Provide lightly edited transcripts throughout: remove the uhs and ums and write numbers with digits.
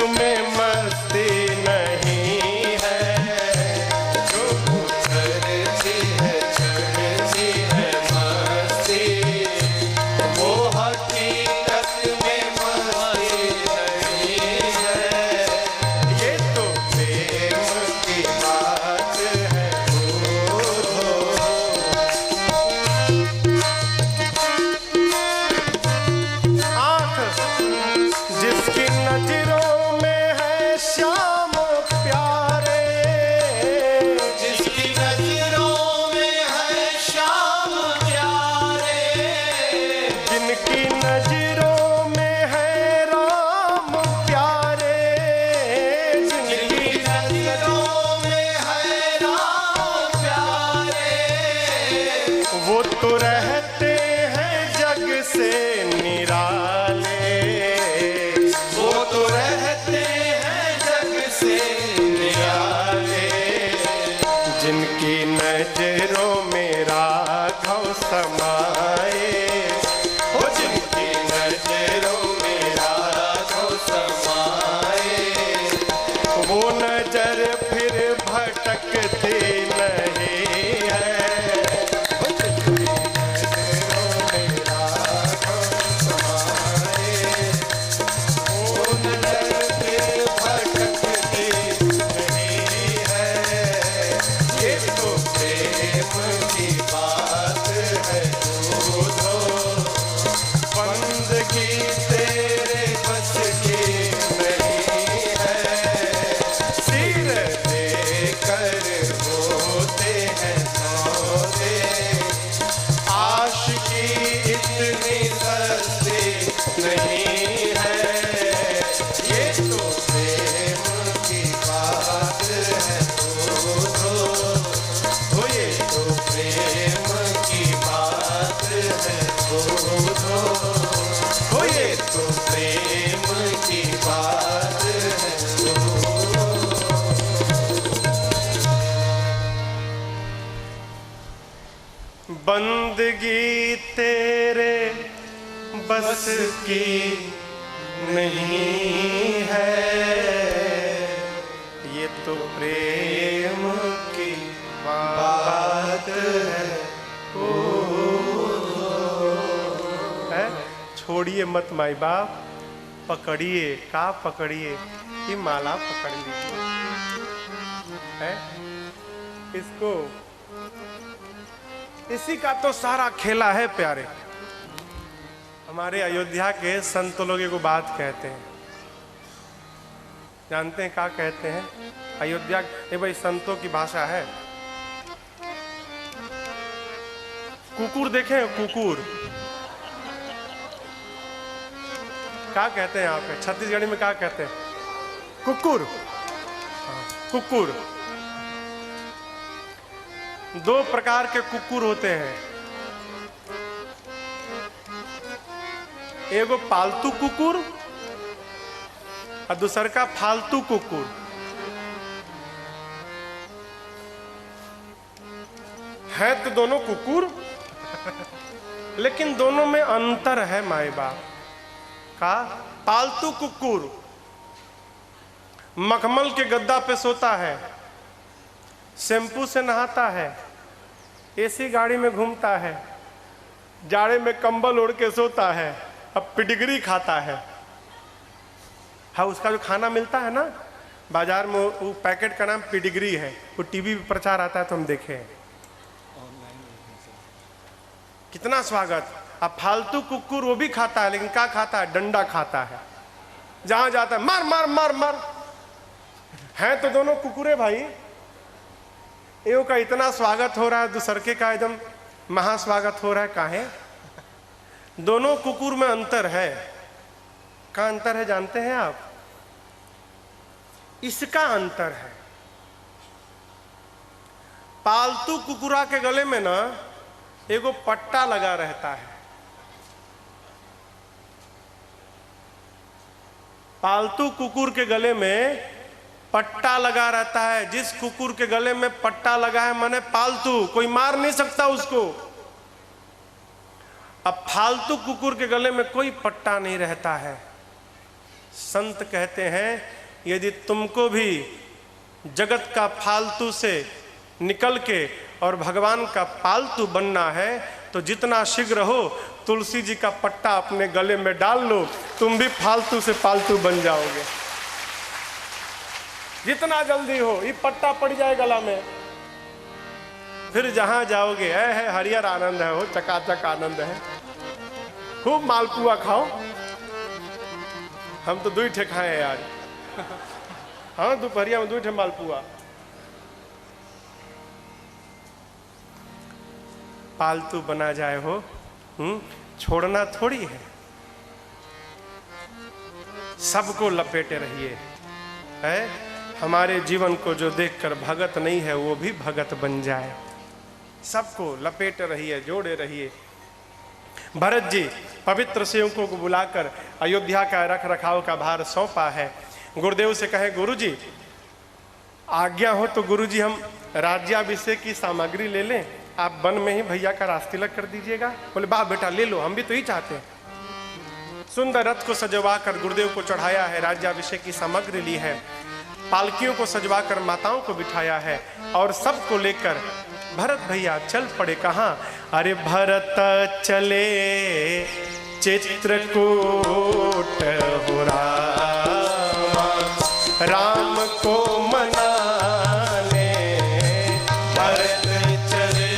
में मस्ती नहीं है, जो उतरती है चढ़ती है मस्ती, वो हकीकत में मस्ती नहीं है। ये तो प्रेम की बात है आँख जिसकी नजरों में है श्याम प्यारे, जिसकी नजरों में है श्याम प्यारे, जिनकी नजरों में है राम प्यारे, जिनकी नजरों में है राम प्यारे, वो तो रहते हैं जग से निराले, वो तो रहते हैं जग से निराले, जिनकी नजरों में राघव समाए, वो जिनकी नजरों में राघव समाए, वो नजर फिर भटकती नहीं है, वो जिनकी नजरों में राघव समाए, वो नजर फिर भटकती नहीं है। ये तो प्रेम की बात है दूधो, बंदगी तेरे बस की नहीं है, सिर देकर होते हैं सौदे, आशिकी इतनी सस्ती नहीं है। ये तो प्रेम की बात है दूधो, हो ये तो प्रेम की बात है दूधो, हो ये तो प्रेम की बात है दूधो। बंदगी तेरे बस की नहीं है, ये तो प्रेम की बात है। छोड़िए मत माई बाप, पकड़िए का पकड़िए, ये माला पकड़ लीजिए है इसको। इसी का तो सारा खेला है प्यारे। हमारे अयोध्या के संत लोग को बात कहते हैं, जानते हैं क्या कहते हैं? अयोध्या ये भाई संतों की भाषा है। कुकुर देखे कुकुर क्या कहते हैं? यहाँ पे छत्तीसगढ़ी में क्या कहते हैं? कुकुर। हाँ, कुकुर। दो प्रकार के कुकुर होते हैं, एगो पालतू कुकुर और दूसर का फालतू कुकुर। है तो दोनों कुकुर, लेकिन दोनों में अंतर है माई बाप का। पालतू कुकुर मखमल के गद्दा पे सोता है, शैम्पू से नहाता है, एसी गाड़ी में घूमता है, जाड़े में कंबल ओढ़ के सोता है, अब पिडिग्री खाता है। हाँ, उसका जो खाना मिलता है ना बाजार में, वो पैकेट का नाम पिडिग्री है। वो टीवी पे प्रचार आता है तो हम देखे हैं। कितना स्वागत। अब फालतू कुकुर वो भी खाता है, लेकिन क्या खाता है? डंडा खाता है। जहां जाता है मार मार मार मार। हैं तो दोनों कुकुरे भाई। एओ का इतना स्वागत हो रहा है, दूसरके का एकदम महास्वागत हो रहा है। काहे? दोनों कुकुर में अंतर है। क्या अंतर है जानते हैं आप? इसका अंतर है, पालतू कुकुरा के गले में ना एगो पट्टा लगा रहता है। पालतू कुकुर के गले में पट्टा लगा रहता है। जिस कुकुर के गले में पट्टा लगा है माने पालतू, कोई मार नहीं सकता उसको। अब फालतू कुकुर के गले में कोई पट्टा नहीं रहता है, संत कहते हैं यदि तुमको भी जगत का फालतू से निकल के और भगवान का पालतू बनना है तो जितना शीघ्र हो तुलसी जी का पट्टा अपने गले में डाल लो, तुम भी फालतू से पालतू बन जाओगे। जितना जल्दी हो ये पट्टा पड़ जाए गला में, फिर जहां जाओगे है हरियर आनंद है, हो चकाचक आनंद है। खूब मालपुआ खाओ, हम तो 2 ठे खाए हैं आज। हाँ दोपहरिया में 2 ठे मालपुआ। पालतू बना जाए हो, छोड़ना थोड़ी है, सबको लपेटे रहिए। है हमारे जीवन को जो देखकर भगत नहीं है वो भी भगत बन जाए। सबको लपेटे रहिए, जोड़े रहिए। भरत जी पवित्र सेवकों को बुलाकर अयोध्या का रख रखाव का भार सौंपा है। गुरुदेव से कहे गुरुजी आज्ञा हो तो गुरुजी हम राज्याभिषेक की सामग्री ले लें, आप वन में ही भैया का रास्तिलक कर दीजिएगा। बोले वाह बेटा ले लो, हम भी तो ही चाहते हैं। सुंदर रथ को सजवा कर गुरुदेव को चढ़ाया है, राज्याभिषेक की सामग्री ली है, पालकियों को सजवा कर माताओं को बिठाया है और सबको लेकर भरत भैया चल पड़े। कहाँ? अरे भरत चले चित्रकूट हो राम को मनाने। भरत चले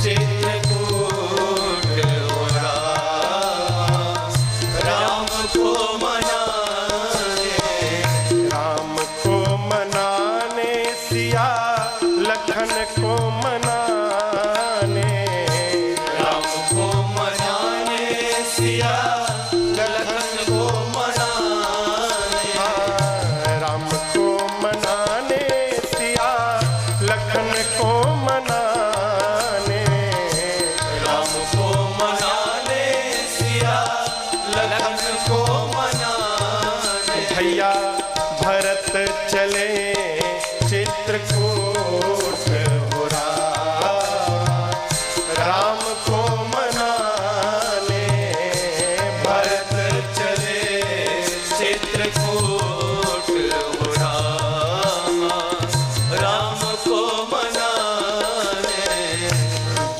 चित्रकूट हो राम को मनाने। राम को मनाने सिया लखन को मनाने। राम को मनाने सिया लखन को मनाने। राम को मनाने सिया लखन को मनाने। राम को मनाने सिया लखन को मनाने। भैया भरत चले चित्रकूट हो राम को मनाने। भरत चले चित्रकूट हो राम को मनाने।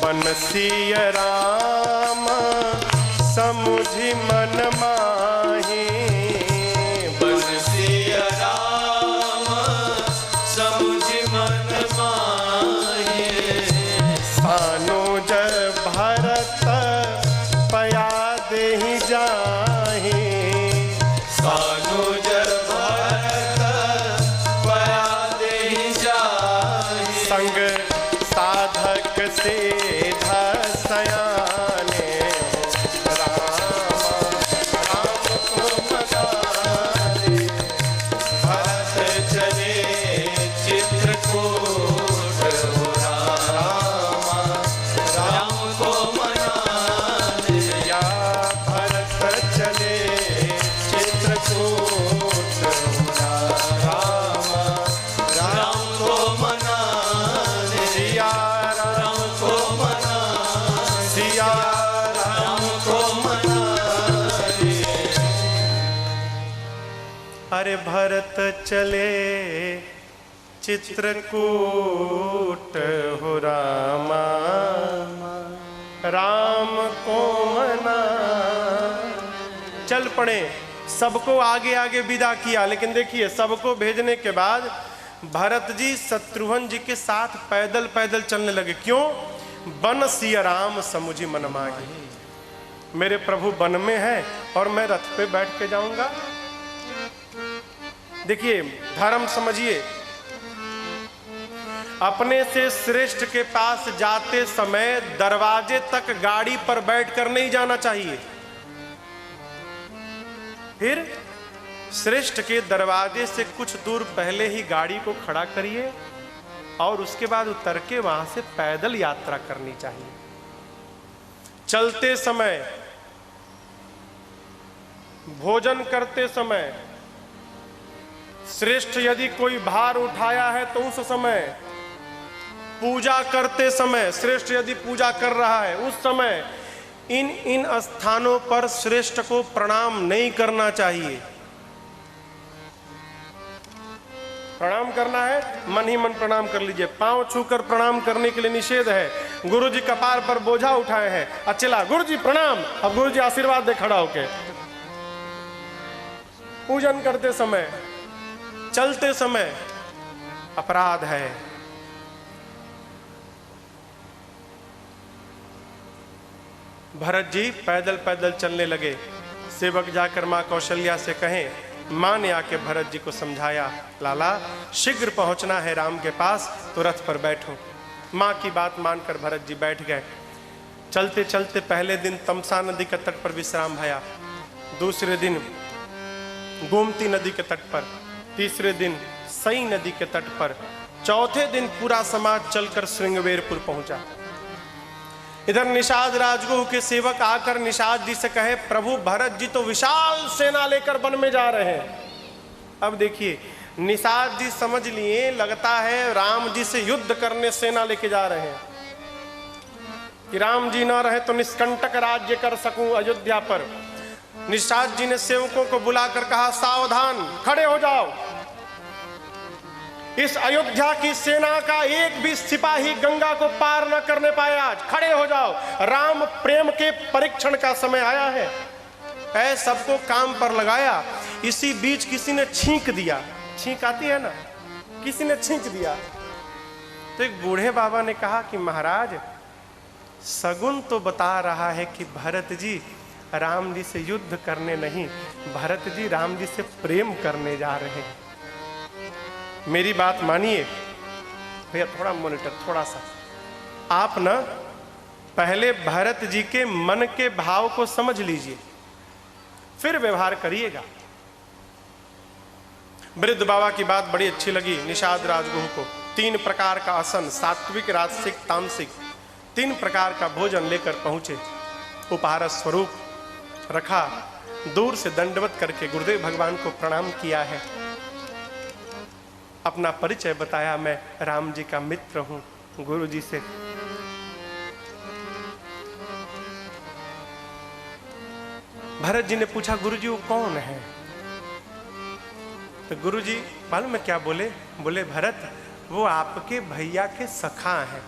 बनसी राम समुझि मन माही। बनसी राम समुझि मन माही। सानुज भरत पया देहि जाहि। सानुज भरत पया देहि जाहि। संग साधक से सयाने राम को मनाने। भरत चले चित्रकूट हो राम को मनाने। या भरत चले चित्रकूट हो राम को मनाने। सिया राम को मनाने। सिया राम को मनाने। अरे भरत चले चित्रकूट हो राम को मना। चल पड़े, सबको आगे आगे विदा किया। लेकिन देखिए सबको भेजने के बाद भरत जी शत्रुघ्न जी के साथ पैदल पैदल चलने लगे। क्यों? वन सिया राम समुझि मन माही। मेरे प्रभु वन में है और मैं रथ पे बैठ के जाऊंगा। देखिए धर्म समझिए, अपने से श्रेष्ठ के पास जाते समय दरवाजे तक गाड़ी पर बैठकर नहीं जाना चाहिए। फिर श्रेष्ठ के दरवाजे से कुछ दूर पहले ही गाड़ी को खड़ा करिए और उसके बाद उतर के वहां से पैदल यात्रा करनी चाहिए। चलते समय, भोजन करते समय, श्रेष्ठ यदि कोई भार उठाया है तो उस समय, पूजा करते समय, श्रेष्ठ यदि पूजा कर रहा है उस समय इन स्थानों पर श्रेष्ठ को प्रणाम नहीं करना चाहिए। प्रणाम करना है, मन ही मन प्रणाम कर लीजिए। पांव छूकर प्रणाम करने के लिए निषेध है। गुरुजी कपार पर बोझा उठाए हैं, अचला गुरुजी प्रणाम, अब गुरुजी आशीर्वाद दे खड़ा होके। पूजन करते समय, चलते समय अपराध है। भरत जी पैदल पैदल चलने लगे। सेवक जाकर माँ कौशल्या से कहें, माँ ने आके भरत जी को समझाया, लाला शीघ्र पहुंचना है राम के पास, तो रथ पर बैठो। माँ की बात मानकर भरत जी बैठ गए। चलते चलते पहले दिन तमसा नदी के तट पर विश्राम भया, दूसरे दिन गोमती नदी के तट पर, तीसरे दिन सई नदी के तट पर, चौथे दिन पूरा समाज चलकर श्रृंगवेरपुर पहुंचा। इधर निषाद राजगुह के सेवक आकर निषाद जी से कहे, प्रभु भरत जी तो विशाल सेना लेकर वन में जा रहे हैं। अब देखिए निषाद जी समझ लिए, लगता है राम जी से युद्ध करने सेना लेके जा रहे हैं कि राम जी ना रहे तो निष्कंटक राज्य कर सकूं अयोध्या पर। निषाद जी ने सेवकों को बुलाकर कहा, सावधान, खड़े हो जाओ। इस अयोध्या की सेना का एक भी सिपाही गंगा को पार न करने पाया। आज खड़े हो जाओ, राम प्रेम के परीक्षण का समय आया है। ऐ सबको काम पर लगाया। इसी बीच किसी ने छींक दिया, छींक आती है ना, किसी ने छींक दिया। तो एक बूढ़े बाबा ने कहा कि महाराज सगुन तो बता रहा है कि भरत जी राम जी से युद्ध करने नहीं, भरत जी राम जी से प्रेम करने जा रहे हैं। मेरी बात मानिए भैया, थोड़ा मॉनिटर, थोड़ा सा आप ना पहले भरत जी के मन के भाव को समझ लीजिए, फिर व्यवहार करिएगा। वृद्ध बाबा की बात बड़ी अच्छी लगी निषाद राजगुह को। 3 प्रकार का आसन, सात्विक, राजसिक, तामसिक, 3 प्रकार का भोजन लेकर पहुंचे। उपहार स्वरूप रखा, दूर से दंडवत करके गुरुदेव भगवान को प्रणाम किया है। अपना परिचय बताया, मैं राम जी का मित्र हूं। गुरु जी से भरत जी ने पूछा, गुरु जी वो कौन है? तो गुरु जी मालूम है क्या बोले? बोले भरत वो आपके भैया के सखा हैं।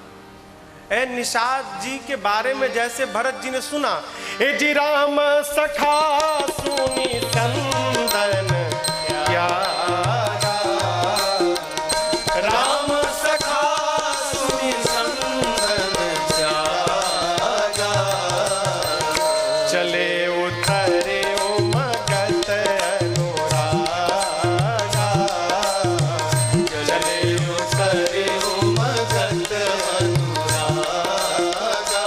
ए निषाद जी के बारे में जैसे भरत जी ने सुना, ए जी राम सखा सुनी संदन क्या, राम सखा सुनी संदन क्या, चले उतरे उमगत अनुरागा, चले उतरे उमगत अनुरागा,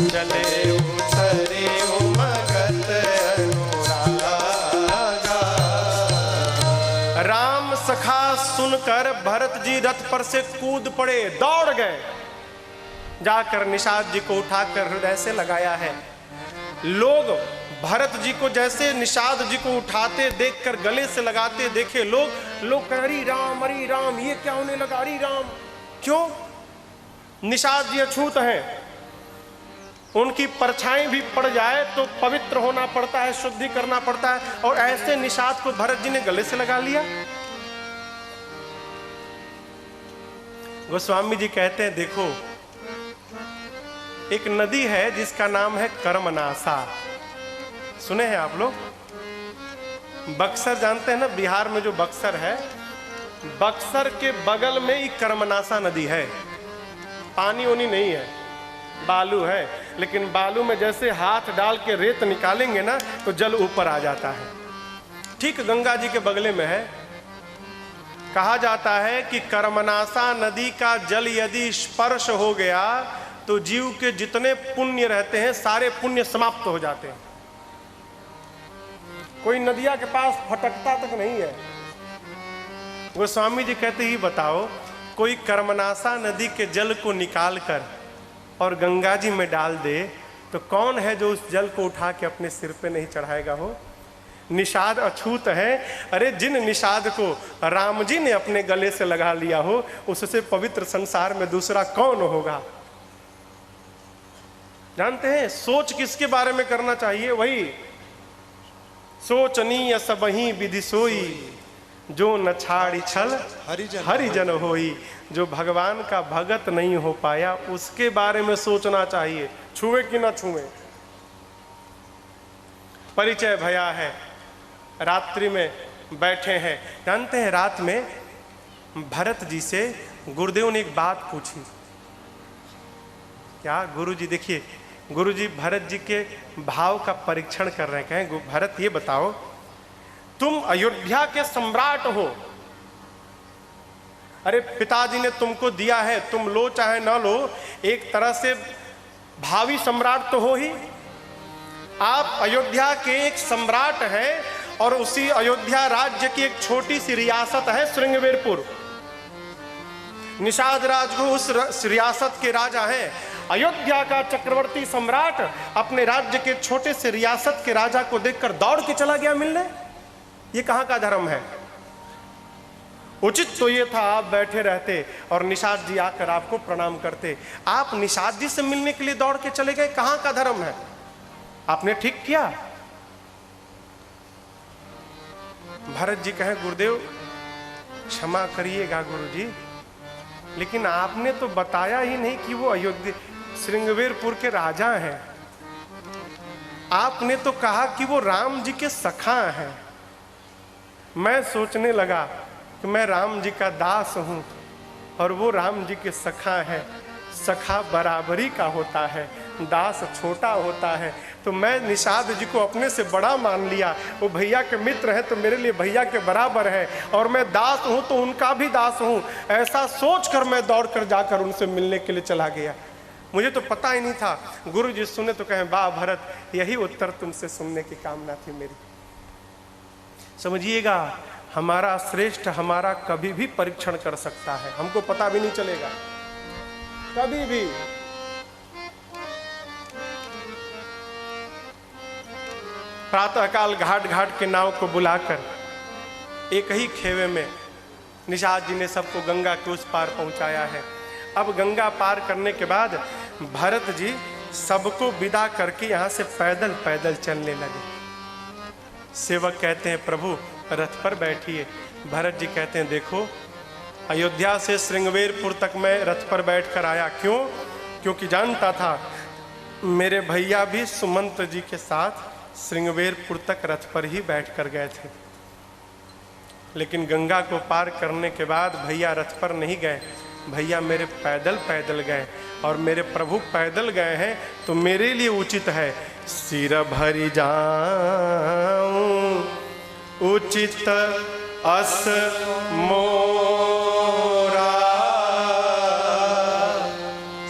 चले उतरे उमगत अनुरागा। राम सखा सुनकर भरत जी रथ पर से कूद पड़े, दौड़ गए, जाकर निषाद जी को उठाकर हृदय से लगाया है। लोग भरत जी को जैसे निषाद जी को उठाते देखकर गले से लगाते देखे लोग कह हरी राम, ये क्या होने लगा, हरी राम। क्यों? निषाद जी अछूत हैं, उनकी परछाई भी पड़ जाए तो पवित्र होना पड़ता है, शुद्धि करना पड़ता है, और ऐसे निषाद को भरत जी ने गले से लगा लिया। गोस्वामी जी कहते हैं, देखो एक नदी है जिसका नाम है कर्मनासा, सुने हैं आप लोग? बक्सर जानते हैं ना, बिहार में जो बक्सर है, बक्सर के बगल में ही कर्मनासा नदी है। पानी उनी नहीं है, बालू है, लेकिन बालू में जैसे हाथ डाल के रेत निकालेंगे ना तो जल ऊपर आ जाता है। ठीक गंगा जी के बगले में है। कहा जाता है कि कर्मनासा नदी का जल यदि स्पर्श हो गया तो जीव के जितने पुण्य रहते हैं सारे पुण्य समाप्त हो जाते हैं। कोई नदिया के पास फटकता तक नहीं है। गोस्वामी जी कहते ही बताओ, कोई कर्मनासा नदी के जल को निकाल कर और गंगा जी में डाल दे तो कौन है जो उस जल को उठा के अपने सिर पे नहीं चढ़ाएगा? हो निषाद अछूत है। अरे जिन निषाद को राम जी ने अपने गले से लगा लिया हो, उससे पवित्र संसार में दूसरा कौन होगा? जानते हैं सोच किसके बारे में करना चाहिए? वही सोचनीय सबही विधि सोई, जो न छाड़ी छल हरिजन होई। जो भगवान का भगत नहीं हो पाया उसके बारे में सोचना चाहिए, छुए कि ना छुए। परिचय भया है, रात्रि में बैठे हैं। जानते हैं रात में भरत जी से गुरुदेव ने एक बात पूछी। क्या? गुरु जी देखिए, गुरु जी भरत जी के भाव का परीक्षण कर रहे हैं। कहें भरत ये बताओ, तुम अयोध्या के सम्राट हो, अरे पिताजी ने तुमको दिया है, तुम लो चाहे ना लो, एक तरह से भावी सम्राट तो हो ही। आप अयोध्या के एक सम्राट हैं और उसी अयोध्या राज्य की एक छोटी सी रियासत है श्रृंगवेरपुर। निषाद राजगुरु उस रियासत के राजा हैं। अयोध्या का चक्रवर्ती सम्राट अपने राज्य के छोटे से रियासत के राजा को देखकर दौड़ के चला गया मिलने। ये कहां का धर्म है? उचित तो ये था आप बैठे रहते और निषाद जी आकर आपको प्रणाम करते। आप निषाद जी से मिलने के लिए दौड़ के चले गए, कहां का धर्म है? आपने ठीक किया। भरत जी कहे गुरुदेव क्षमा करिएगा गुरुजी, लेकिन आपने तो बताया ही नहीं कि वो अयोध्या श्रृंगवेरपुर के राजा हैं। आपने तो कहा कि वो राम जी के सखा हैं। मैं सोचने लगा कि मैं राम जी का दास हूं और वो राम जी के सखा हैं। सखा बराबरी का होता है, दास छोटा होता है। तो मैं निषाद जी को अपने से बड़ा मान लिया। वो भैया के मित्र हैं तो मेरे लिए भैया के बराबर है, और मैं दास हूं तो उनका भी दास हूं। ऐसा सोचकर मैं दौड़कर जाकर उनसे मिलने के लिए चला गया। मुझे तो पता ही नहीं था। गुरु जी सुने तो कहें वाह भरत, यही उत्तर तुमसे सुनने की कामना थी मेरी। समझिएगा, हमारा श्रेष्ठ हमारा कभी भी परीक्षण कर सकता है, हमको पता भी नहीं चलेगा कभी भी। प्रातःकाल घाट घाट के नाव को बुलाकर एक ही खेवे में निषाद जी ने सबको गंगा के उस पार पहुंचाया है। अब गंगा पार करने के बाद भरत जी सबको विदा करके यहाँ से पैदल पैदल चलने लगे। सेवक कहते हैं प्रभु रथ पर बैठिए। भरत जी कहते हैं देखो, अयोध्या से श्रृंगवेरपुर तक मैं रथ पर बैठ कर आया। क्यों? क्योंकि जानता था मेरे भैया भी सुमंत जी के साथ श्रृंगवेरपुर तक रथ पर ही बैठ कर गए थे। लेकिन गंगा को पार करने के बाद भैया रथ पर नहीं गए, भैया मेरे पैदल पैदल गए, और मेरे प्रभु पैदल गए हैं तो मेरे लिए उचित है सिर भरी जाऊं उचित अस मोरा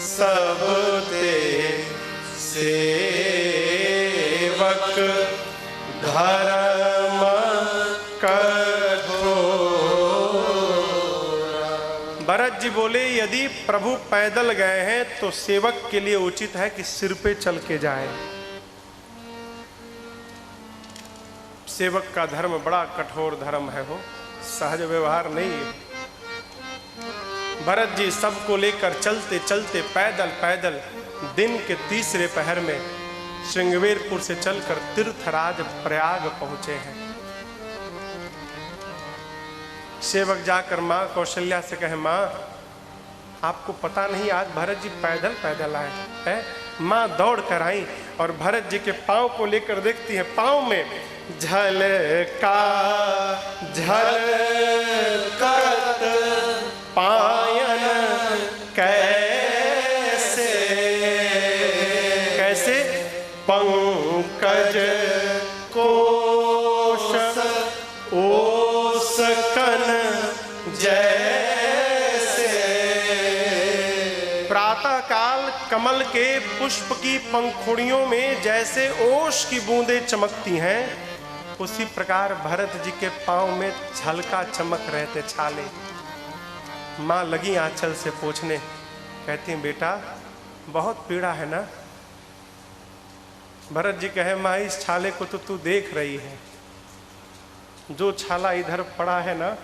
सब ते सेवक धर्म कठोरा। भरत जी बोले यदि प्रभु पैदल गए हैं तो सेवक के लिए उचित है कि सिर पे चल के जाए। सेवक का धर्म बड़ा कठोर धर्म है, हो सहज व्यवहार नहीं है। भरत जी सबको लेकर चलते चलते पैदल पैदल दिन के तीसरे पहर में श्रृंगवेरपुर से चलकर तीर्थराज प्रयाग पहुंचे हैं। सेवक जाकर माँ कौशल्या से कहे माँ आपको पता नहीं आज भरत जी पैदल पैदल आए हैं। माँ दौड़ कर आई और भरत जी के पांव को लेकर देखती है, पांव में झलका झलकत पायन कैसे कैसे पंकज कोश ओसकन जैसे। प्रातःकाल कमल के पुष्प की पंखुड़ियों में जैसे ओश की बूंदें चमकती हैं, उसी प्रकार भरत जी के पांव में झलका चमक रहे थे छाले। माँ लगी आंचल से पूछने, कहती बेटा बहुत पीड़ा है ना? भरत जी कहे माँ इस छाले को तो तू देख रही है, जो छाला इधर पड़ा है ना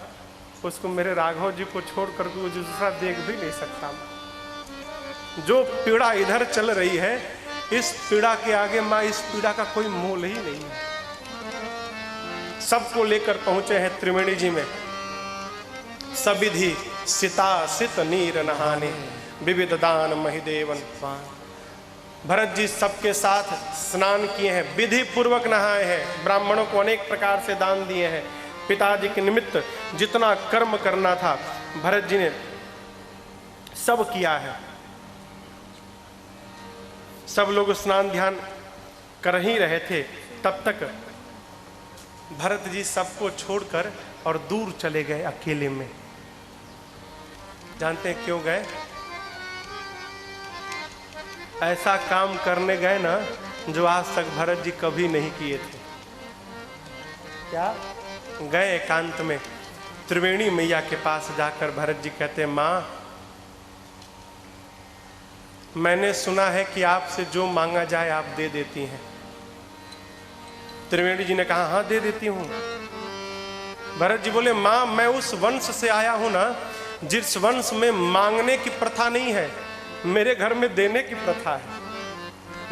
उसको मेरे राघव जी को छोड़कर तू दूसरा देख भी नहीं सकता। जो पीड़ा इधर चल रही है इस पीड़ा के आगे माँ इस पीड़ा का कोई मोल ही नहीं है। सबको लेकर पहुंचे हैं त्रिवेणी जी में। सविधि सिता सित नीर नहाने, विविध दान महिदेवन। भरत जी सबके साथ स्नान किए हैं, विधि पूर्वक नहाए हैं, ब्राह्मणों को अनेक प्रकार से दान दिए हैं। पिताजी के निमित्त जितना कर्म करना था भरत जी ने सब किया है। सब लोग स्नान ध्यान कर ही रहे थे, तब तक भरत जी सबको छोड़कर और दूर चले गए अकेले में। जानते हैं क्यों गए? ऐसा काम करने गए ना जो आज तक भरत जी कभी नहीं किए थे। क्या? गए एकांत में त्रिवेणी मैया के पास जाकर भरत जी कहते, माँ मैंने सुना है कि आपसे जो मांगा जाए आप दे देती हैं। त्रिवेणी जी ने कहा, हाँ दे देती हूं। भरत जी बोले, माँ मैं उस वंश से आया हूं ना जिस वंश में मांगने की प्रथा नहीं है, मेरे घर में देने की प्रथा है।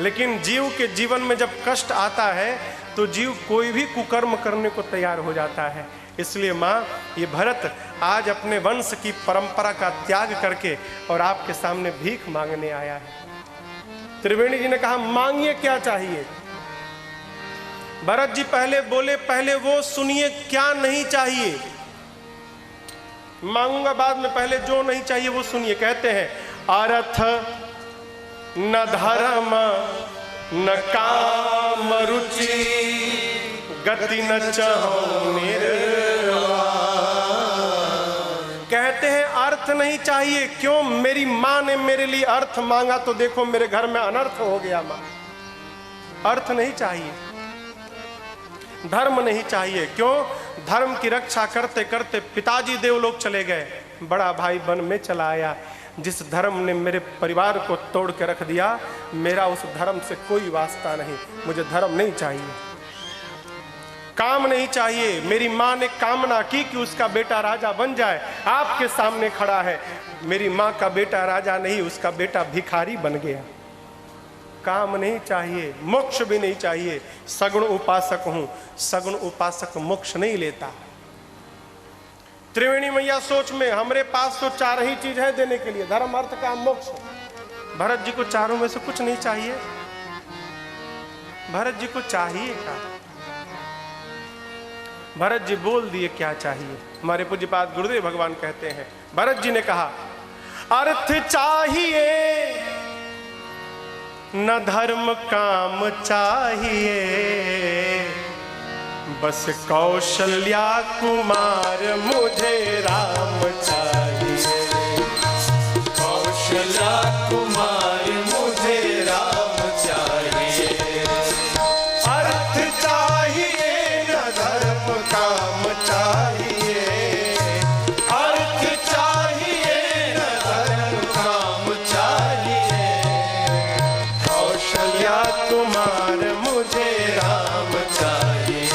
लेकिन जीव के जीवन में जब कष्ट आता है तो जीव कोई भी कुकर्म करने को तैयार हो जाता है। इसलिए माँ ये भरत आज अपने वंश की परंपरा का त्याग करके और आपके सामने भीख मांगने आया है। त्रिवेणी जी ने कहा, मांगिए क्या चाहिए? भरत जी पहले बोले, पहले वो सुनिए क्या नहीं चाहिए। मांगूंगा बाद में, पहले जो नहीं चाहिए वो सुनिए। कहते हैं, अर्थ न धर्म न काम रुचि, गति न चाहो निर्वाण। कहते हैं अर्थ नहीं चाहिए। क्यों? मेरी माँ ने मेरे लिए अर्थ मांगा तो देखो मेरे घर में अनर्थ हो गया। माँ अर्थ नहीं चाहिए, धर्म नहीं चाहिए। क्यों? धर्म की रक्षा करते करते पिताजी देवलोक चले गए, बड़ा भाई वन में चला आया। जिस धर्म ने मेरे परिवार को तोड़ के रख दिया, मेरा उस धर्म से कोई वास्ता नहीं, मुझे धर्म नहीं चाहिए। काम नहीं चाहिए। मेरी माँ ने कामना की कि उसका बेटा राजा बन जाए, आपके सामने खड़ा है। मेरी माँ का बेटा राजा नहीं, उसका बेटा भिखारी बन गया। काम नहीं चाहिए, मोक्ष भी नहीं चाहिए। सगुण उपासक हूं, सगुण उपासक मोक्ष नहीं लेता। त्रिवेणी मैया सोच में, हमरे पास तो चार ही चीज है देने के लिए, धर्म अर्थ काम मोक्ष। भरत जी को चारों में से कुछ नहीं चाहिए। भरत जी को चाहिए क्या? भरत जी बोल दिए क्या चाहिए। हमारे पूज्यपाद गुरुदेव भगवान कहते हैं, भरत जी ने कहा, अर्थ चाहिए न धर्म काम चाहिए, बस कौशल्या कुमार मुझे राम चाहिए। कौशल्या कुमार मुझे राम चाहिए। अर्थ चाहिए न धर्म काम चाहिए, अर्थ चाहिए न धर्म काम चाहिए। कौशल्या कुमार मुझे राम चाहिए।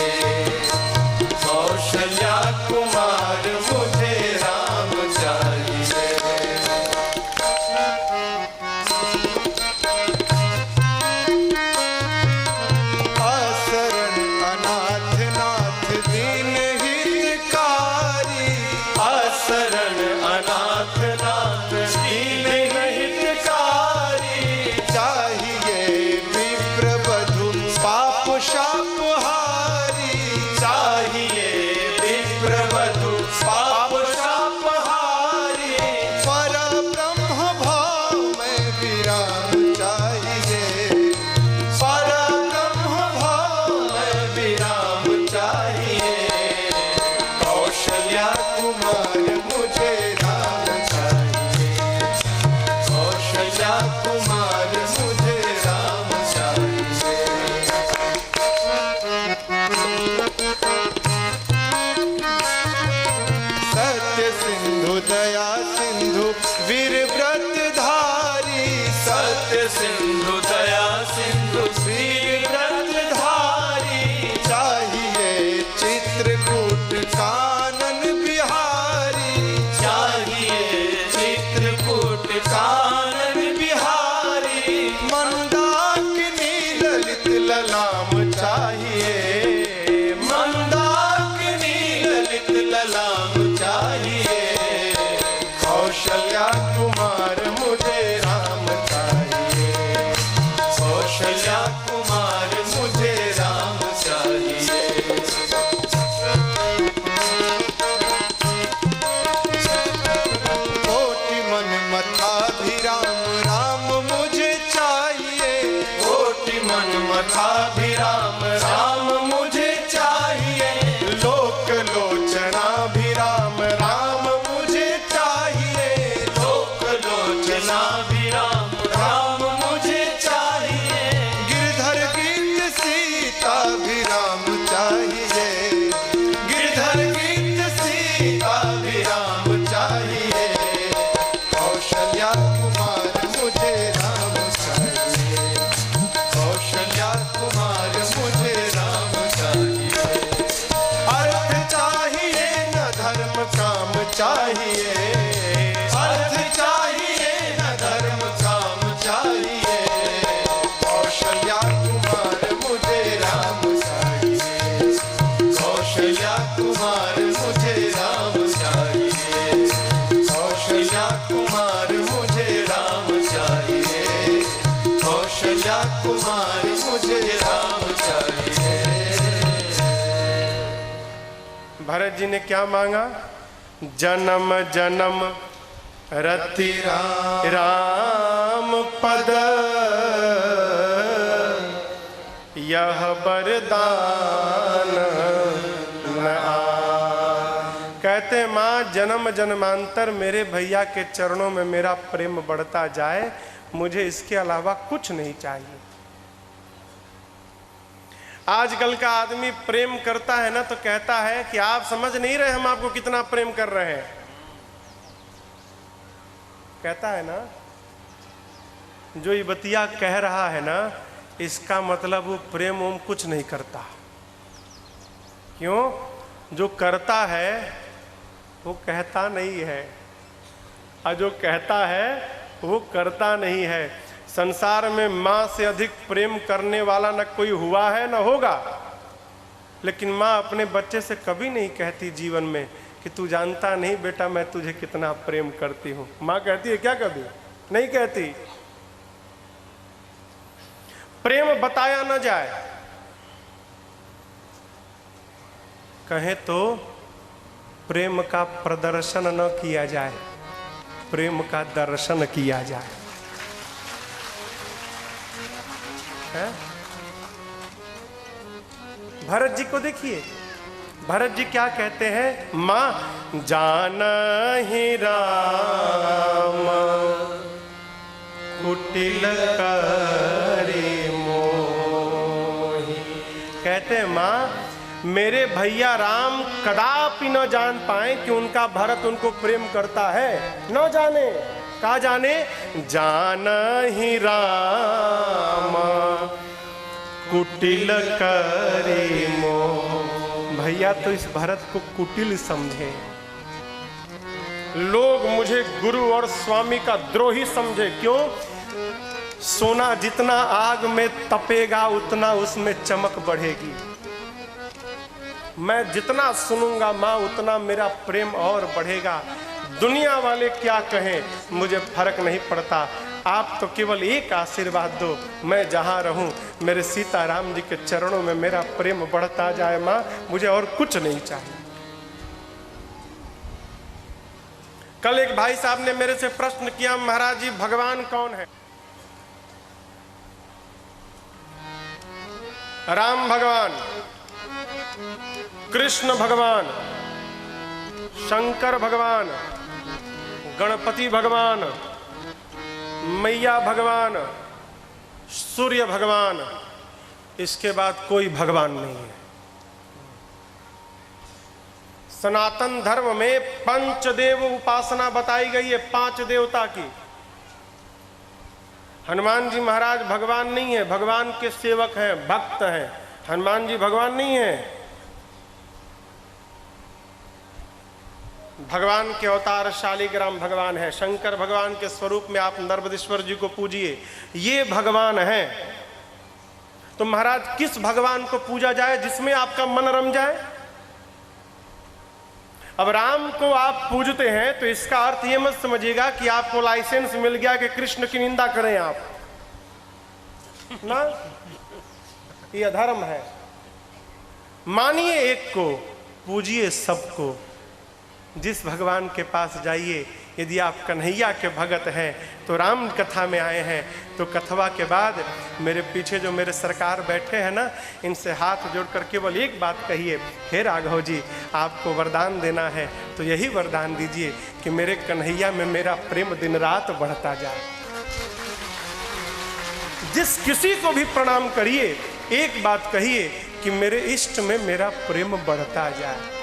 कौशल्या कुमार मुझे राम चाहिए। चाहिए, अर्थ चाहिए न धर्म काम चाहिए। कौशल्या कुमार मुझे राम चाहिए, कौशल्या कुमार मुझे राम चाहिए, कौशल्या कुमार मुझे राम चाहिए, कौशल्या कुमार मुझे राम चाहिए। भरत जी ने क्या मांगा? जन्म जन्म रति राम पद, यह वरदान न आ। कहते माँ जन्म जन्मांतर मेरे भैया के चरणों में मेरा प्रेम बढ़ता जाए, मुझे इसके अलावा कुछ नहीं चाहिए। आजकल का आदमी प्रेम करता है ना तो कहता है कि आप समझ नहीं रहे हम आपको कितना प्रेम कर रहे हैं, कहता है ना। जो ये बतिया कह रहा है ना, इसका मतलब वो प्रेम उम कुछ नहीं करता। क्यों? जो करता है वो कहता नहीं है, और जो कहता है वो करता नहीं है। संसार में माँ से अधिक प्रेम करने वाला न कोई हुआ है न होगा, लेकिन माँ अपने बच्चे से कभी नहीं कहती जीवन में कि तू जानता नहीं बेटा मैं तुझे कितना प्रेम करती हूँ। माँ कहती है क्या? कभी नहीं कहती। प्रेम बताया न जाए, कहे तो प्रेम का प्रदर्शन न किया जाए, प्रेम का दर्शन किया जाए। है? भरत जी को देखिए, भरत जी क्या कहते हैं? मां जानहि राम कुटिल करी मोहि। कहते हैं मां मेरे भैया राम कदापि न जान पाए कि उनका भरत उनको प्रेम करता है, न जाने। का जाने? जानहि राम कुटिल करी मोह। भैया तो इस भरत को कुटिल समझे, लोग मुझे गुरु और स्वामी का द्रोही समझे। क्यों? सोना जितना आग में तपेगा उतना उसमें चमक बढ़ेगी। मैं जितना सुनूंगा माँ उतना मेरा प्रेम और बढ़ेगा। दुनिया वाले क्या कहें मुझे फर्क नहीं पड़ता, आप तो केवल एक आशीर्वाद दो, मैं जहाँ रहूं मेरे सीताराम जी के चरणों में मेरा प्रेम बढ़ता जाए। माँ मुझे और कुछ नहीं चाहिए। कल एक भाई साहब ने मेरे से प्रश्न किया, महाराज जी भगवान कौन है? राम भगवान, कृष्ण भगवान, शंकर भगवान, गणपति भगवान, मैया भगवान, सूर्य भगवान, इसके बाद कोई भगवान नहीं है। सनातन धर्म में पंचदेव उपासना बताई गई है, 5 देवता की। हनुमान जी महाराज भगवान नहीं है, भगवान के सेवक हैं, भक्त हैं। हनुमान जी भगवान नहीं है। भगवान के अवतार शालिग्राम भगवान है। शंकर भगवान के स्वरूप में आप नर्मदेश्वर जी को पूजिए, ये भगवान है। तो महाराज किस भगवान को पूजा जाए जिसमें आपका मन रम जाए? अब राम को आप पूजते हैं तो इसका अर्थ ये मत समझिएगा कि आपको लाइसेंस मिल गया कि कृष्ण की निंदा करें आप ना, ये अधर्म है। मानिए एक को, पूजिए सबको। जिस भगवान के पास जाइए, यदि आप कन्हैया के भगत हैं तो राम कथा में आए हैं तो कथवा के बाद मेरे पीछे जो मेरे सरकार बैठे हैं ना, इनसे हाथ जोड़कर केवल एक बात कहिए, हे राघव जी आपको वरदान देना है तो यही वरदान दीजिए कि मेरे कन्हैया में मेरा प्रेम दिन रात बढ़ता जाए। जिस किसी को भी प्रणाम करिए, एक बात कहिए कि मेरे इष्ट में मेरा प्रेम बढ़ता जाए।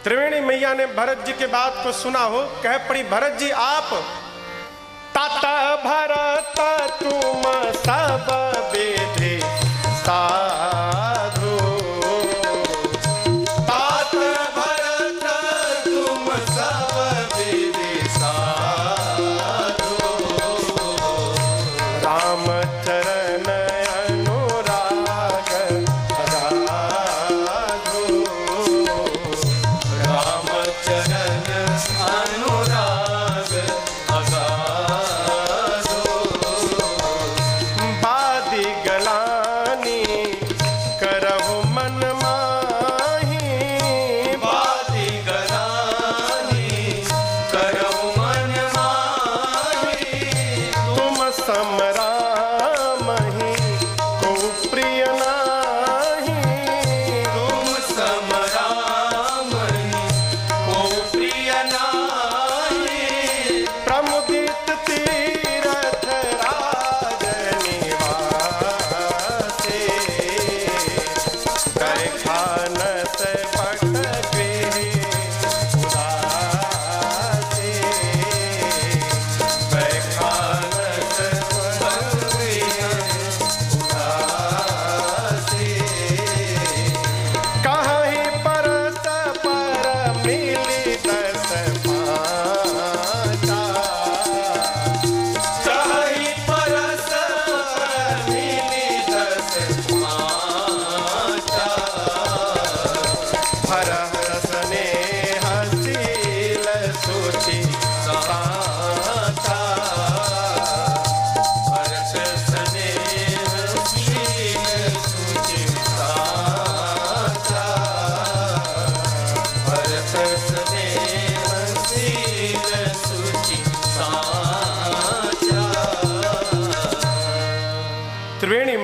त्रिवेणी मैया ने भरत जी के बात को सुना हो, कह पड़ी भरत जी आप ताता भरत तुम सब बेधे साधु, तात भरत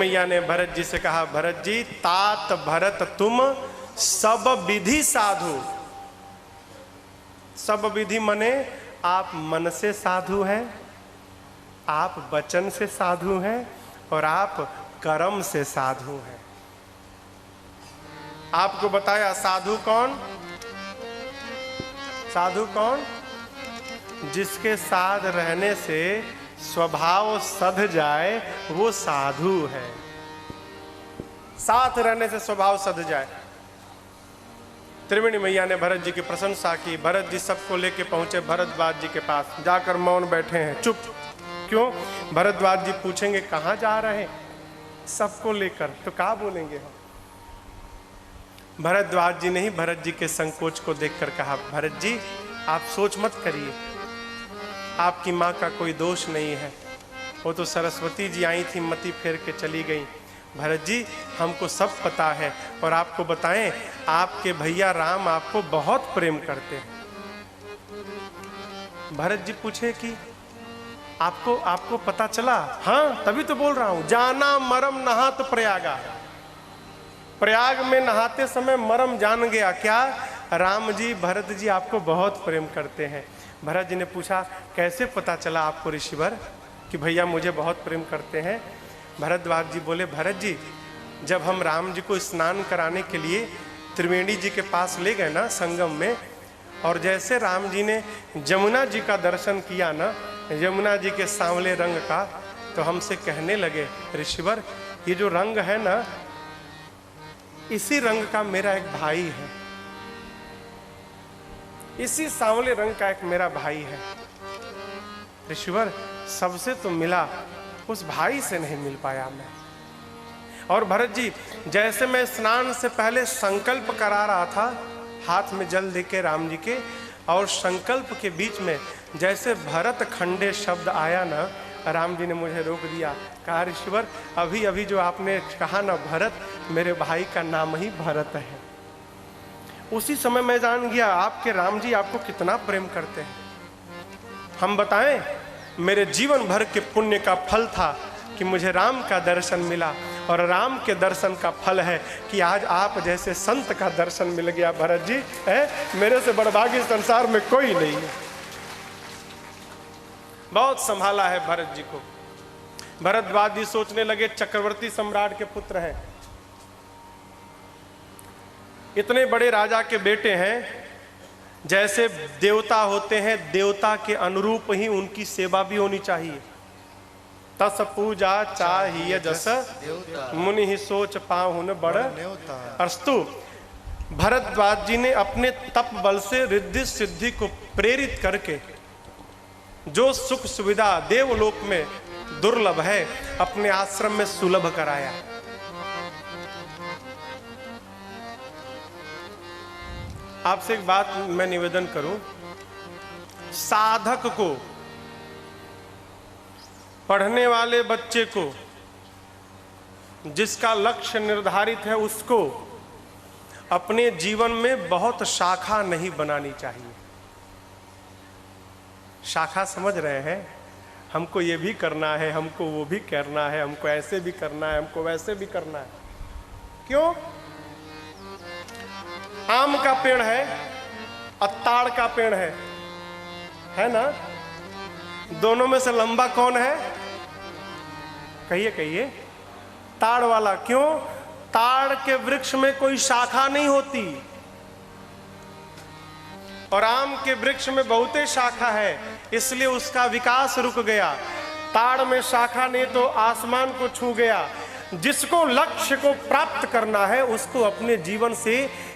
मैया ने भरत जी से कहा, भरत जी तात भरत तुम सब विधि साधु। सब विधि मने आप मन से साधु हैं, आप वचन से साधु हैं और आप कर्म से साधु हैं। आपको बताया साधु कौन? साधु कौन? जिसके साथ रहने से स्वभाव सध जाए वो साधु है। साथ रहने से स्वभाव सध जाए। त्रिवेणी मैया ने भरत जी की प्रशंसा की। भरत जी सबको लेके पहुंचे भरद्वाज जी के पास, जाकर मौन बैठे हैं, चुप। क्यों? भरद्वाज जी पूछेंगे कहाँ जा रहे हैं, सबको लेकर, तो क्या बोलेंगे हम? भरद्वाज जी ने ही भरत जी के संकोच को देखकर कहा, भरत जी आप सोच मत करिए, आपकी माँ का कोई दोष नहीं है, वो तो सरस्वती जी आई थी, मति फेर के चली गई। भरत जी हमको सब पता है, और आपको बताएं आपके भैया राम आपको बहुत प्रेम करते हैं। भरत जी पूछे कि आपको पता चला? हाँ तभी तो बोल रहा हूं, जाना मरम नहात प्रयागा। प्रयाग में नहाते समय मरम जान गया। क्या? राम जी भरत जी आपको बहुत प्रेम करते हैं। भरत जी ने पूछा कैसे पता चला आपको ऋषिवर कि भैया मुझे बहुत प्रेम करते हैं? भरद्वाज जी बोले, भरत जी जब हम राम जी को स्नान कराने के लिए त्रिवेणी जी के पास ले गए ना संगम में, और जैसे राम जी ने जमुना जी का दर्शन किया ना, यमुना जी के सांवले रंग का, तो हमसे कहने लगे, ऋषिवर ये जो रंग है ना, इसी रंग का मेरा एक भाई है, इसी सांवले रंग का एक मेरा भाई है। ऋषिवर सबसे तो मिला, उस भाई से नहीं मिल पाया मैं। और भरत जी जैसे मैं स्नान से पहले संकल्प करा रहा था, हाथ में जल देके राम जी के, और संकल्प के बीच में जैसे भरत खंडे शब्द आया ना, राम जी ने मुझे रोक दिया। कहा ऋषिवर अभी अभी जो आपने कहा ना भरत, मेरे भाई का नाम ही भरत है। उसी समय मैं जान गया आपके राम जी आपको कितना प्रेम करते हैं। हम बताएं, मेरे जीवन भर के पुण्य का फल था कि मुझे राम का दर्शन मिला, और राम के दर्शन का फल है कि आज आप जैसे संत का दर्शन मिल गया। भरत जी है, मेरे से बड़भागी संसार में कोई नहीं है। बहुत संभाला है भरत जी को। भरद्वाज जी सोचने लगे चक्रवर्ती सम्राट के पुत्र हैं, इतने बड़े राजा के बेटे हैं, जैसे देवता होते हैं देवता के अनुरूप ही उनकी सेवा भी होनी चाहिए। तस पूजा चाहिए जस मुनि ही सोच पाहुन बड़ अस्तु। भरद्वाज जी ने अपने तप बल से रिद्धि सिद्धि को प्रेरित करके जो सुख सुविधा देवलोक में दुर्लभ है अपने आश्रम में सुलभ कराया। आपसे एक बात मैं निवेदन करूं, साधक को, पढ़ने वाले बच्चे को, जिसका लक्ष्य निर्धारित है, उसको अपने जीवन में बहुत शाखा नहीं बनानी चाहिए। शाखा समझ रहे हैं? हमको ये भी करना है, हमको वो भी करना है, हमको ऐसे भी करना है, हमको वैसे भी करना है। क्यों? आम का पेड़ है, अत्ताड़ का पेड़ है ना? दोनों में से लंबा कौन है? कहिए कहिए। ताड़ वाला। क्यों? ताड़ के वृक्ष में कोई शाखा नहीं होती, और आम के वृक्ष में बहुते शाखा है, इसलिए उसका विकास रुक गया। ताड़ में शाखा नहीं तो आसमान को छू गया। जिसको लक्ष्य को प्राप्त करना है उसको अपने जीवन से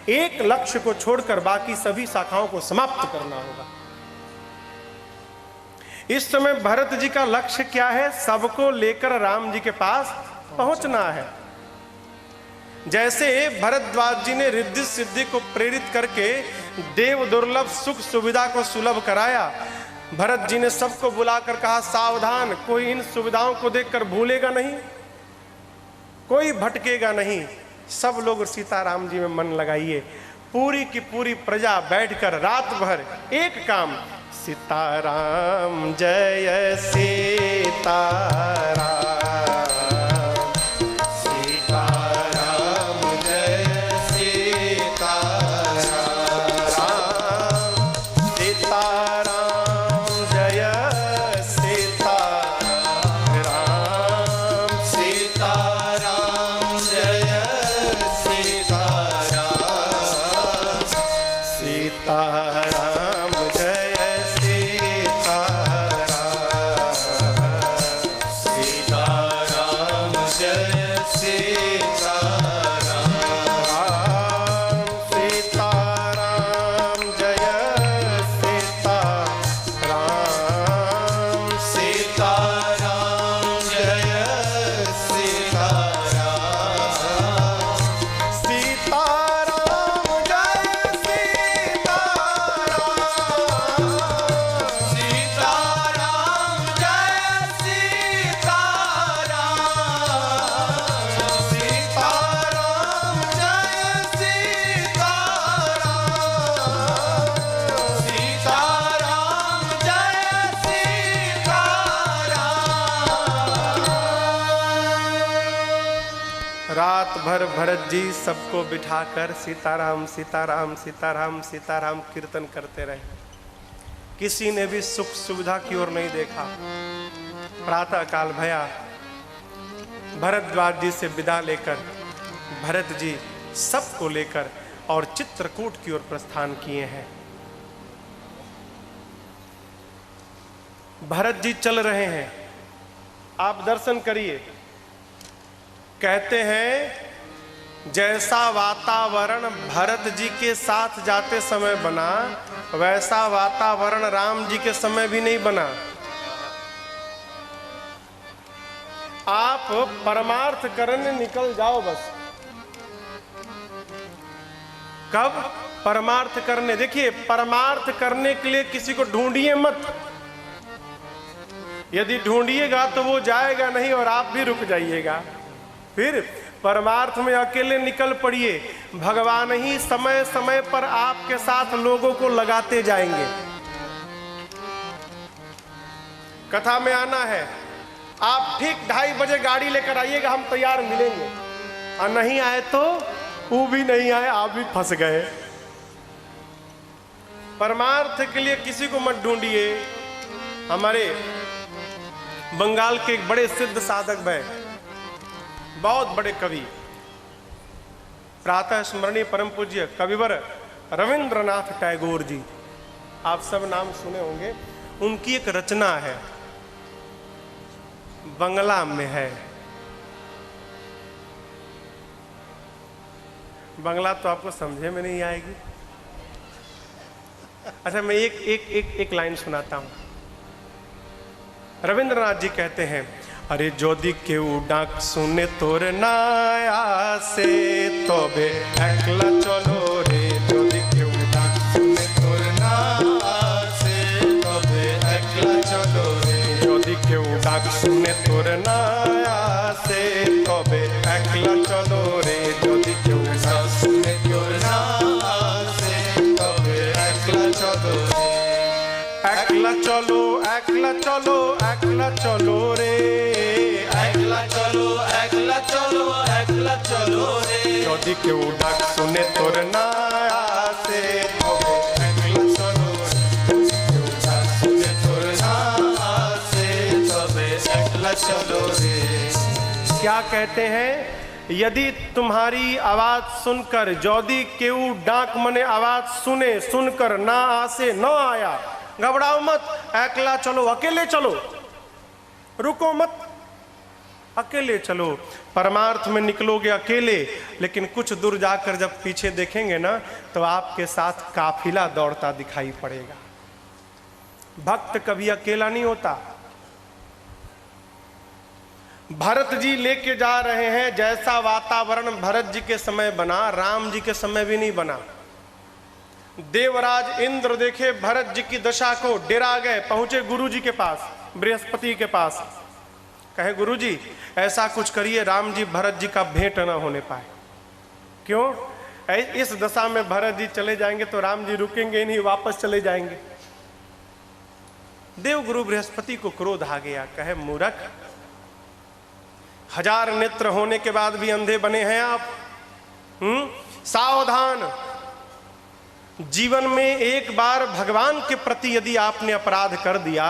एक लक्ष्य को छोड़कर बाकी सभी शाखाओं को समाप्त करना होगा। इस समय भरत जी का लक्ष्य क्या है? सबको लेकर राम जी के पास पहुंचना है। जैसे भरद्वाज जी ने रिद्धि सिद्धि को प्रेरित करके देव दुर्लभ सुख सुविधा को सुलभ कराया, भरत जी ने सबको बुलाकर कहा सावधान, कोई इन सुविधाओं को देखकर भूलेगा नहीं, कोई भटकेगा नहीं। सब लोग सीताराम जी में मन लगाइए। पूरी की पूरी प्रजा बैठकर रात भर एक काम, सीताराम जय सीताराम, रात भर भरत जी सबको बिठाकर सीताराम सीताराम सीताराम सीताराम कीर्तन करते रहे। किसी ने भी सुख सुविधा की ओर नहीं देखा। प्रातः काल भया, भरद्वाज जी से विदा लेकर भरत जी सबको लेकर और चित्रकूट की ओर प्रस्थान किए हैं। भरत जी चल रहे हैं, आप दर्शन करिए। कहते हैं जैसा वातावरण भरत जी के साथ जाते समय बना, वैसा वातावरण राम जी के समय भी नहीं बना। आप परमार्थ करने निकल जाओ बस। कब परमार्थ करने? देखिए, परमार्थ करने के लिए किसी को ढूंढिए मत। यदि ढूंढिएगा तो वो जाएगा नहीं और आप भी रुक जाइएगा। फिर परमार्थ में अकेले निकल पड़िए। भगवान ही समय समय पर आपके साथ लोगों को लगाते जाएंगे। कथा में आना है, आप ठीक 2:30 बजे गाड़ी लेकर आइएगा, हम तैयार मिलेंगे। और नहीं आए तो वो भी नहीं आए, आप भी फंस गए। परमार्थ के लिए किसी को मत ढूंढिए। हमारे बंगाल के एक बड़े सिद्ध साधक हैं, बहुत बड़े कवि, प्रातः स्मरणीय परम पूज्य कविवर रविंद्रनाथ टैगोर जी, आप सब नाम सुने होंगे। उनकी एक रचना है, बंगला में है। बंगला तो आपको समझे में नहीं आएगी। अच्छा, मैं एक लाइन सुनाता हूं। रविंद्रनाथ जी कहते हैं, अरे जोदी के डाक सुने तोर नाया से तोबे एकला चलो रे। जोदी के डाक सुने तोर नाया से तोबे एकला चलो रे। जोदी के डाक सुने तोर नाया से तोबे एकला चलो रे। जोदी के डाक सुने तोर नाया से तोबे एकला चलो रे। एकला चलो एकला चलो एकला चलो रे। एकला चलो एकला चलो एकला चलो रे। जोदी के डाक सुने तोर नाया से एकला चलो रे। डाक सुने तोर नाया से एकला चलो रे। क्या कहते हैं? यदि तुम्हारी आवाज सुनकर, जोदी केऊ डाक मने आवाज सुने, सुनकर ना आसे न आया, घबराओ मत, एकला चलो, अकेले चलो, रुको मत, अकेले चलो। परमार्थ में निकलोगे अकेले, लेकिन कुछ दूर जाकर जब पीछे देखेंगे ना, तो आपके साथ काफिला दौड़ता दिखाई पड़ेगा। भक्त कभी अकेला नहीं होता। भरत जी लेके जा रहे हैं, जैसा वातावरण भरत जी के समय बना, राम जी के समय भी नहीं बना। देवराज इंद्र देखे भरत जी की दशा को, डेरा गए, पहुंचे गुरु जी के पास, बृहस्पति के पास। कहे गुरु जी ऐसा कुछ करिए, राम जी भरत जी का भेंट ना होने पाए। क्यों? इस दशा में भरत जी चले जाएंगे तो राम जी रुकेंगे नहीं, वापस चले जाएंगे। देव गुरु बृहस्पति को क्रोध आ गया। कहे मूर्ख, 1000 नेत्र होने के बाद भी अंधे बने हैं आप। सावधान। जीवन में एक बार भगवान के प्रति यदि आपने अपराध कर दिया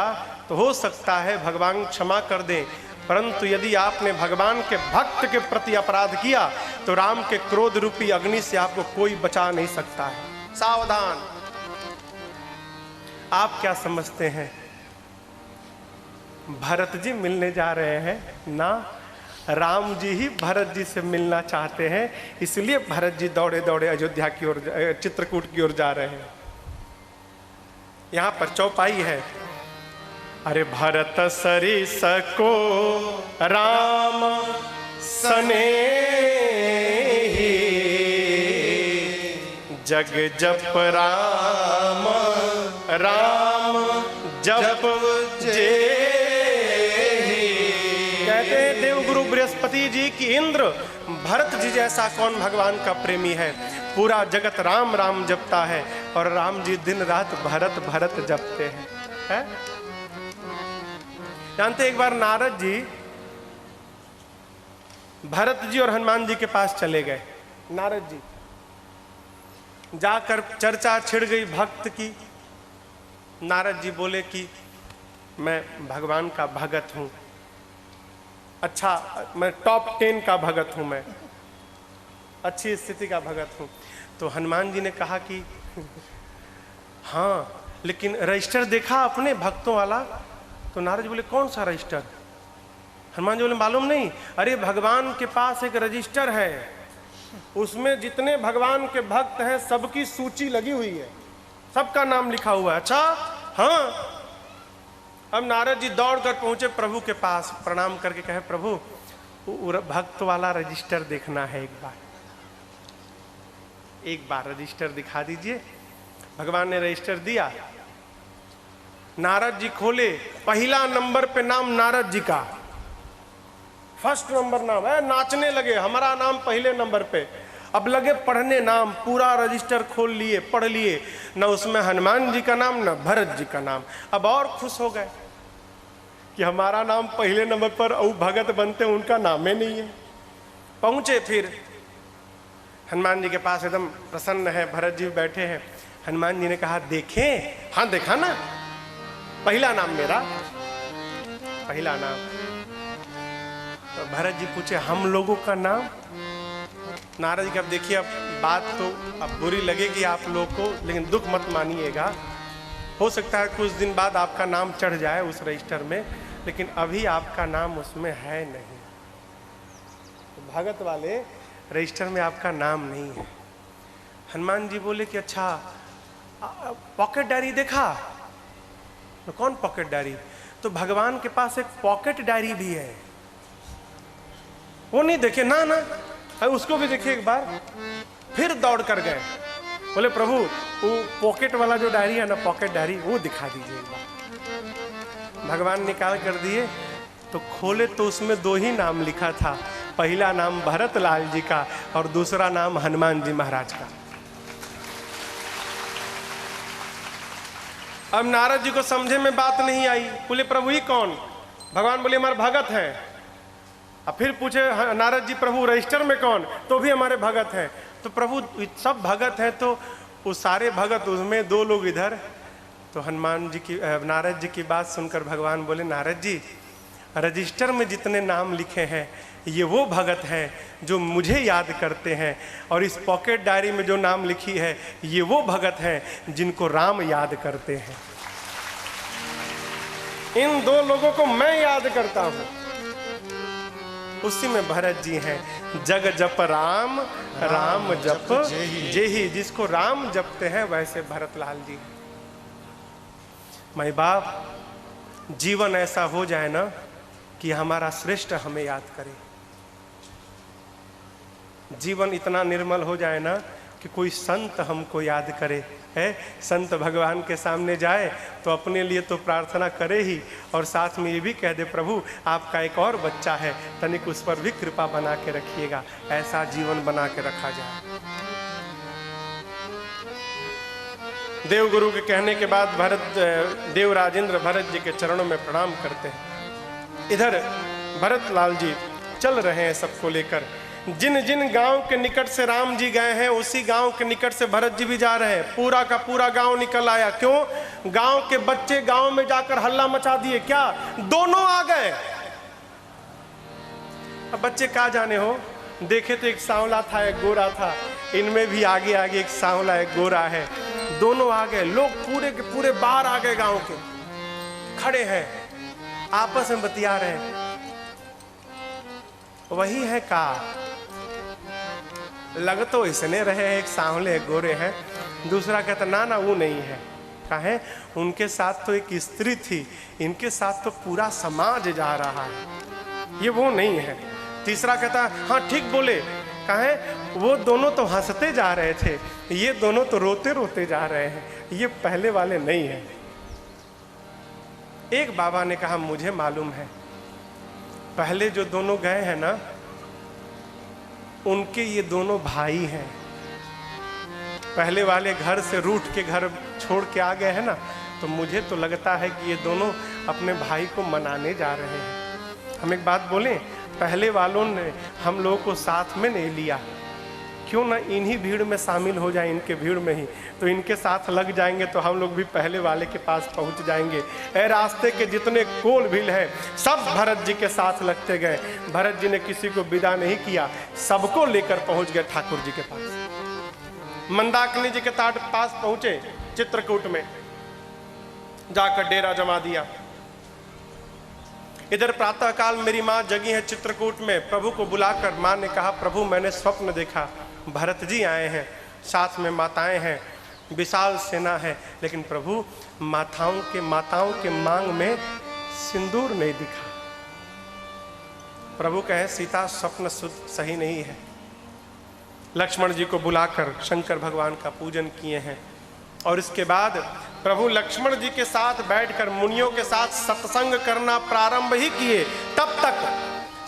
तो हो सकता है भगवान क्षमा कर दें, परंतु यदि आपने भगवान के भक्त के प्रति अपराध किया तो राम के क्रोध रूपी अग्नि से आपको कोई बचा नहीं सकता है। सावधान। आप क्या समझते हैं? भरत जी मिलने जा रहे हैं ना, राम जी ही भरत जी से मिलना चाहते हैं, इसलिए भरत जी दौड़े दौड़े अयोध्या की ओर, चित्रकूट की ओर जा रहे हैं। यहां पर चौपाई है, अरे भरत सरिस को राम सने जग जप राम राम जप जे। कहते हैं देवगुरु बृहस्पति जी की इंद्र, भरत जी जैसा कौन भगवान का प्रेमी है। पूरा जगत राम राम जपता है और राम जी दिन रात भरत भरत जपते हैं, है? जानते एक बार नारद जी भरत जी और हनुमान जी के पास चले गए। नारद जी जाकर चर्चा छिड़ गई भक्त की। नारद जी बोले कि मैं भगवान का भगत हूँ, अच्छा मैं टॉप 10 का भगत हूँ, मैं अच्छी स्थिति का भगत हूँ। तो हनुमान जी ने कहा कि हाँ, लेकिन रजिस्टर देखा अपने भक्तों वाला? तो नारद जी बोले कौन सा रजिस्टर? हनुमान जी बोले मालूम नहीं। अरे भगवान के पास एक रजिस्टर है, उसमें जितने भगवान के भक्त हैं सबकी सूची लगी हुई है, सबका नाम लिखा हुआ है। अच्छा हाँ। अब नारद जी दौड़ कर पहुंचे प्रभु के पास, प्रणाम करके कहे प्रभु भक्त वाला रजिस्टर देखना है, एक बार रजिस्टर दिखा दीजिए। भगवान ने रजिस्टर दिया। नारद जी खोले, पहला नंबर पे नाम नारद जी का, फर्स्ट नंबर नाम है। नाचने लगे, हमारा नाम पहले नंबर पे। अब लगे पढ़ने नाम, पूरा रजिस्टर खोल लिए, पढ़ लिए, न उसमें हनुमान जी का नाम न भरत जी का नाम। अब और खुश हो गए कि हमारा नाम पहले नंबर पर, और भगत बनते उनका नाम ही नहीं है। पहुंचे फिर हनुमान जी के पास, एकदम प्रसन्न है, भरत जी बैठे हैं। हनुमान जी ने कहा देखें? हाँ देखा ना, पहला नाम मेरा, पहला नाम। तो भरत जी पूछे हम लोगों का नाम? नारद जी, अब देखिए, अब बात तो अब बुरी लगेगी आप लोग को, लेकिन दुख मत मानिएगा। हो सकता है कुछ दिन बाद आपका नाम चढ़ जाए उस रजिस्टर में, लेकिन अभी आपका नाम उसमें है नहीं। तो भगत वाले रजिस्टर में आपका नाम नहीं है। हनुमान जी बोले कि अच्छा पॉकेट डायरी देखा? तो कौन पॉकेट डायरी? तो भगवान के पास एक पॉकेट डायरी भी है, वो नहीं देखे? ना ना, उसको भी देखे एक बार। फिर दौड़ कर गए, बोले प्रभु वो पॉकेट वाला जो डायरी है ना, पॉकेट डायरी, वो दिखा दीजिए एक बार। भगवान निकाल कर दिए तो खोले तो उसमें 2 ही नाम लिखा था, पहला नाम भरत लाल जी का और दूसरा नाम हनुमान जी महाराज का। अब नारद जी को समझे में बात नहीं आई, बोले प्रभु ये कौन? भगवान बोले हमारे भगत हैं। अब फिर पूछे नारद जी प्रभु रजिस्टर में कौन? तो भी हमारे भगत हैं। तो प्रभु सब भगत हैं तो वो सारे भगत, उसमें 2 लोग इधर। तो हनुमान जी की, नारद जी की बात सुनकर भगवान बोले नारद जी रजिस्टर में जितने नाम लिखे हैं ये वो भगत हैं जो मुझे याद करते हैं, और इस पॉकेट डायरी में जो नाम लिखी है ये वो भगत हैं जिनको राम याद करते हैं। इन 2 लोगों को मैं याद करता हूं, उसी में भरत जी हैं। जग जप राम, राम जप जेहि। जिसको राम जपते हैं वैसे भरत लाल जी। माई बाप, जीवन ऐसा हो जाए ना कि हमारा श्रेष्ठ हमें याद करे। जीवन इतना निर्मल हो जाए ना कि कोई संत हमको याद करे। है संत भगवान के सामने जाए तो अपने लिए तो प्रार्थना करे ही, और साथ में ये भी कह दे प्रभु आपका एक और बच्चा है, तनिक उस पर भी कृपा बना के रखिएगा। ऐसा जीवन बना के रखा जाए। देवगुरु के कहने के बाद देव राजेंद्र भरत जी के चरणों में प्रणाम करते हैं। इधर भरत लाल जी चल रहे हैं सबको लेकर। जिन जिन गांव के निकट से राम जी गए हैं उसी गांव के निकट से भरत जी भी जा रहे हैं। पूरा का पूरा गांव निकल आया। क्यों? गांव के बच्चे गांव में जाकर हल्ला मचा दिए। क्या? दोनों आ गए। अब बच्चे कहाँ जाने हो, देखे तो एक सांवला था एक गोरा था, इनमें भी आगे आगे एक सांवला एक गोरा है, दोनों आ गए। लोग पूरे के पूरे बाहर आ गए, गांव के खड़े हैं, आपस में बतिया रहे हैं। वही है का लग तो इसने रहे, एक सांवले एक गोरे हैं। दूसरा कहता ना ना वो नहीं है। कहे उनके साथ तो एक स्त्री थी, इनके साथ तो पूरा समाज जा रहा है, ये वो नहीं है। तीसरा कहता हाँ ठीक बोले। कहे वो दोनों तो हंसते जा रहे थे, ये दोनों तो रोते रोते जा रहे हैं, ये पहले वाले नहीं है। एक बाबा ने कहा मुझे मालूम है, पहले जो दोनों गए हैं ना उनके ये दोनों भाई हैं। पहले वाले घर से रूठ के घर छोड़ के आ गए हैं ना, तो मुझे तो लगता है कि ये दोनों अपने भाई को मनाने जा रहे हैं। हम एक बात बोलें, पहले वालों ने हम लोगों को साथ में नहीं लिया, क्यों ना इन्हीं भीड़ में शामिल हो जाए, इनके भीड़ में ही, तो इनके साथ लग जाएंगे तो हम लोग भी पहले वाले के पास पहुंच जाएंगे। ए रास्ते के जितने कोल भील हैं सब भरत जी के साथ लगते गए। भरत जी ने किसी को विदा नहीं किया, सबको लेकर पहुंच गए ठाकुर जी के पास। मंदाकिनी जी के ताट पास पहुंचे, चित्रकूट में जाकर डेरा जमा दिया। इधर प्रातःकाल मेरी माँ जगी है चित्रकूट में। प्रभु को बुलाकर माँ ने कहा, प्रभु मैंने स्वप्न देखा, भरत जी आए हैं, साथ में माताएं हैं, विशाल सेना है, लेकिन प्रभु माताओं के मांग में सिंदूर नहीं दिखा। प्रभु कहे, सीता स्वप्न सही नहीं है। लक्ष्मण जी को बुलाकर शंकर भगवान का पूजन किए हैं और इसके बाद प्रभु लक्ष्मण जी के साथ बैठकर मुनियों के साथ सत्संग करना प्रारंभ ही किए। तब तक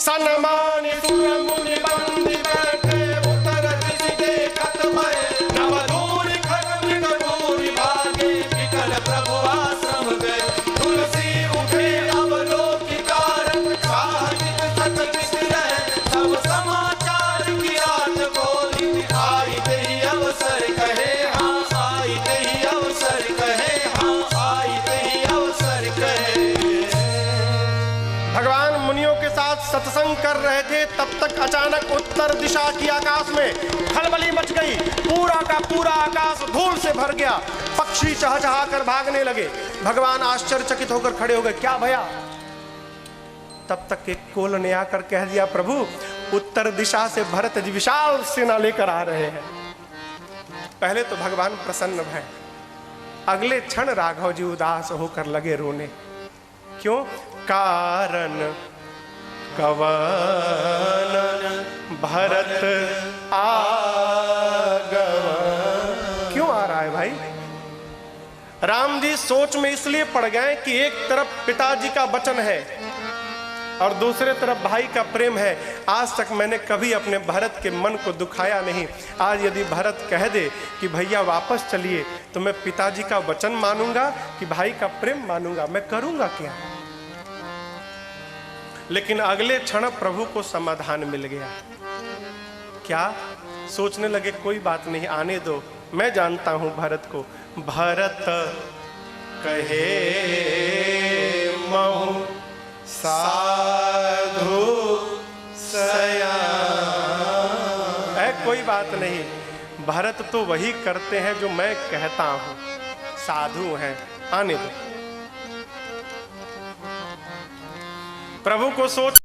सनमानि सुर मुनि बंदी बैठे, उतर दिशि देखत भय, नवधूरि खगनिक भूरि भागे, विकल प्रभु आश्रम गए, तुलसी उठे अवलोकिकार, साहित्य सच विसरह, सब समाचार की रात बोली, आई तेहि अवसर कहे हाँ, आई तेहि अवसर कहे हाँ, आई तेहि अवसर कहे। भगवान मुनियों के साथ सत्संग कर रहे थे, तब तक अचानक उत्तर दिशा की आकाश में खलबली मच गई। पूरा का पूरा आकाश धूल से भर गया, पक्षी चहचहाकर भागने लगे। भगवान आश्चर्यचकित होकर खड़े हो गए, क्या भया? तब तक एक कोल ने आकर कह दिया, प्रभु उत्तर दिशा से भरत जी विशाल सेना लेकर आ रहे हैं। पहले तो भगवान प्रसन्न भय, अगले क्षण राघव जी उदास होकर लगे रोने। क्यों? कारण कवन भरत आगमन। क्यों आ रहा है भाई? राम जी सोच में इसलिए पड़ गए कि एक तरफ पिताजी का वचन है और दूसरे तरफ भाई का प्रेम है। आज तक मैंने कभी अपने भरत के मन को दुखाया नहीं। आज यदि भरत कह दे कि भैया वापस चलिए, तो मैं पिताजी का वचन मानूंगा कि भाई का प्रेम मानूंगा? मैं करूंगा क्या? लेकिन अगले क्षण प्रभु को समाधान मिल गया। क्या? सोचने लगे, कोई बात नहीं, आने दो, मैं जानता हूं भरत को। भरत कहे महु साधु सया। कोई बात नहीं, भरत तो वही करते हैं जो मैं कहता हूं, साधु हैं, आने दो। प्रभु को सोच